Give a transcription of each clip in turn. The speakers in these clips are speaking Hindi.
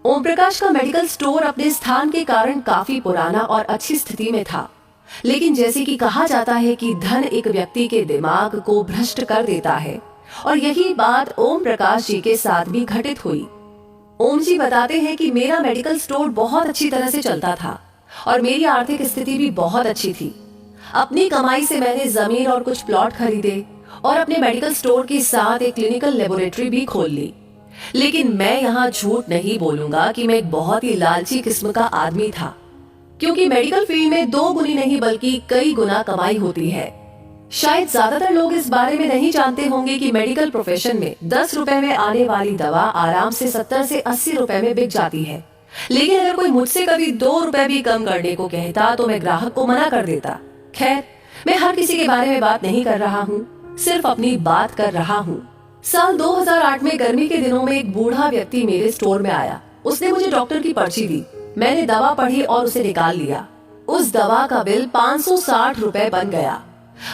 ओम प्रकाश का मेडिकल स्टोर अपने स्थान के कारण काफी पुराना और अच्छी स्थिति में था, लेकिन जैसे कि कहा जाता है कि धन एक व्यक्ति के दिमाग को भ्रष्ट कर देता है, और यही बात ओम प्रकाश जी के साथ भी घटित हुई। ओम जी बताते हैं कि मेरा मेडिकल स्टोर बहुत अच्छी तरह से चलता था और मेरी आर्थिक स्थिति भी बहुत अच्छी थी। अपनी कमाई से मैंने जमीन और कुछ प्लॉट खरीदे और अपने मेडिकल स्टोर के साथ एक क्लिनिकल लेबोरेटरी भी खोल ली। लेकिन मैं यहाँ झूठ नहीं बोलूंगा कि मैं एक बहुत ही लालची किस्म का आदमी था, क्योंकि मेडिकल फील्ड में 2 गुनी नहीं बल्कि कई गुना कमाई होती है। शायद ज्यादातर लोग इस बारे में नहीं जानते होंगे कि मेडिकल प्रोफेशन में 10 रुपए में आने वाली दवा आराम से 70 से 80 रुपए में बिक जाती है। लेकिन अगर कोई मुझसे कभी 2 रुपए भी कम करने को कहता तो मैं ग्राहक को मना कर देता। खैर, मैं हर किसी के बारे में बात नहीं कर रहा हूँ, सिर्फ अपनी बात कर रहा हूँ। साल 2008 में गर्मी के दिनों में एक बूढ़ा व्यक्ति मेरे स्टोर में आया। उसने मुझे डॉक्टर की पर्ची दी। मैंने दवा पढ़ी और उसे निकाल लिया। उस दवा का बिल 560 रुपए बन गया।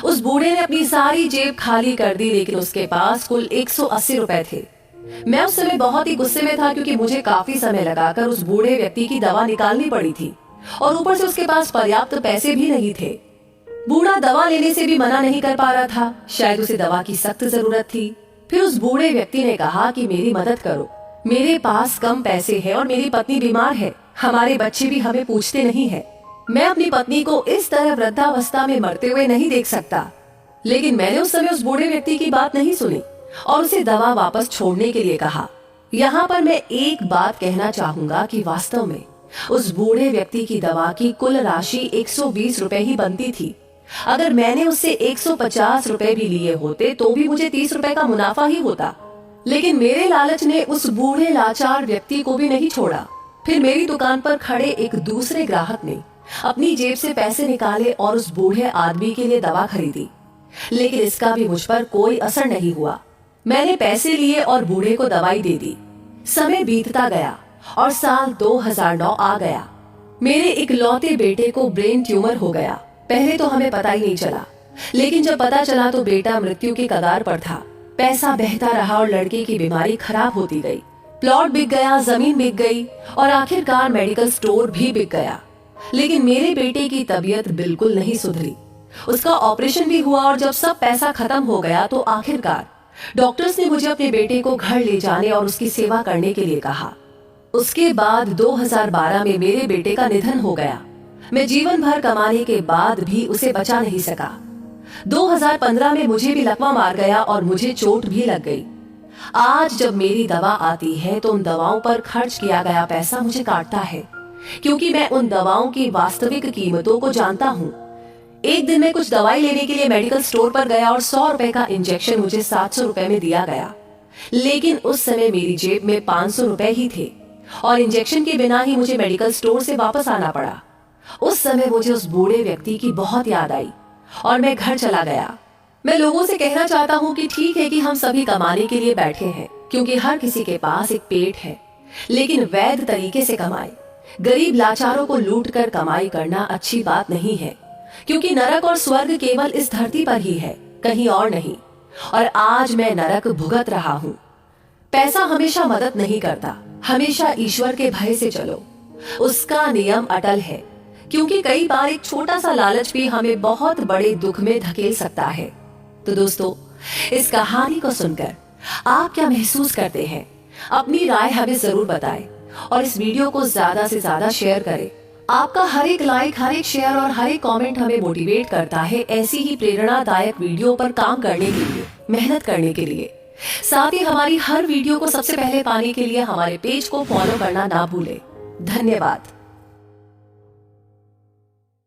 उस बूढ़े ने अपनी सारी जेब खाली कर दी, लेकिन उसके पास कुल 180 रुपए थे। मैं उस समय बहुत ही गुस्से में था, क्योंकि मुझे काफी समय लगाकर उस बूढ़े व्यक्ति की दवा निकालनी पड़ी थी और ऊपर से उसके पास पर्याप्त पैसे भी नहीं थे। बूढ़ा दवा लेने से भी मना नहीं कर पा रहा था, शायद उसे दवा की सख्त जरूरत थी। फिर उस बूढ़े व्यक्ति ने कहा कि मेरी मदद करो, मेरे पास कम पैसे हैं और मेरी पत्नी बीमार है, हमारे बच्चे भी हमें पूछते नहीं है। मैं अपनी पत्नी को इस तरह वृद्धावस्था में मरते हुए नहीं देख सकता। लेकिन मैंने उस समय उस बूढ़े व्यक्ति की बात नहीं सुनी और उसे दवा वापस छोड़ने के लिए कहा। यहाँ पर मैं एक बात कहना चाहूंगा कि वास्तव में उस बूढ़े व्यक्ति की दवा की कुल राशि 120 रुपए ही बनती थी। अगर मैंने उससे 150 रुपए भी लिए होते तो भी मुझे 30 रुपए का मुनाफा ही होता। लेकिन मेरे लालच ने उस बूढ़े लाचार व्यक्ति को भी नहीं छोड़ा। फिर मेरी दुकान पर खड़े एक दूसरे ग्राहक ने अपनी जेब से पैसे निकाले और उस बूढ़े आदमी के लिए दवा खरीदी, लेकिन इसका भी मुझ पर कोई असर नहीं हुआ। मैंने पैसे लिए और बूढ़े को दवाई दे दी। समय बीतता गया और साल 2009 आ गया। मेरे इकलौते बेटे को ब्रेन ट्यूमर हो गया। पहले तो हमें पता ही नहीं चला, लेकिन जब पता चला तो बेटा मृत्यु के कगार पर था। पैसा बहता रहा और लड़के की बीमारी खराब होती गई। प्लॉट बिक गया, जमीन बिक गई और आखिरकार मेडिकल स्टोर भी बिक गया। लेकिन मेरे बेटे की तबीयत बिल्कुल नहीं सुधरी। उसका ऑपरेशन भी हुआ और जब सब पैसा खत्म हो गया तो आखिरकार डॉक्टर्स ने मुझे अपने बेटे को घर ले जाने और उसकी सेवा करने के लिए कहा। उसके बाद 2012 में मेरे बेटे का निधन हो गया। मैं जीवन भर कमाने के बाद भी उसे बचा नहीं सका। 2015 में मुझे भी लकवा मार गया और मुझे चोट भी लग गई। आज जब मेरी दवा आती है तो उन दवाओं पर खर्च किया गया पैसा मुझे काटता है, क्योंकि मैं उन दवाओं की वास्तविक कीमतों को जानता हूँ। एक दिन मैं कुछ दवाई लेने के लिए मेडिकल स्टोर पर गया और 100 रुपए का इंजेक्शन मुझे 700 रुपए में दिया गया। लेकिन उस समय मेरी जेब में 500 रुपए ही थे और इंजेक्शन के बिना ही मुझे मेडिकल स्टोर से वापस आना पड़ा। उस समय मुझे उस बूढ़े व्यक्ति की बहुत याद आई और मैं घर चला गया। मैं लोगों से कहना चाहता हूँ कि ठीक है कि हम सभी कमाने के लिए बैठे हैं, क्योंकि हर किसी के पास एक पेट है, लेकिन वैध तरीके से कमाए। गरीब लाचारों को लूट कर कमाई करना अच्छी बात नहीं है, क्योंकि नरक और स्वर्ग केवल इस धरती पर ही है, कहीं और नहीं। और आज मैं नरक भुगत रहा हूँ। पैसा हमेशा मदद नहीं करता, हमेशा ईश्वर के भय से चलो, उसका नियम अटल है। क्योंकि कई बार एक छोटा सा लालच भी हमें बहुत बड़े दुख में धकेल सकता है। तो दोस्तों, इस कहानी को सुनकर आप क्या महसूस करते हैं? अपनी राय हमें जरूर बताएं और इस वीडियो को ज्यादा से ज्यादा शेयर करें। आपका हर एक लाइक, हर एक शेयर और हर एक कमेंट हमें मोटिवेट करता है ऐसी ही प्रेरणादायक वीडियो पर काम करने के लिए, मेहनत करने के लिए। साथ ही हमारी हर वीडियो को सबसे पहले पाने के लिए हमारे पेज को फॉलो करना ना भूलें। धन्यवाद।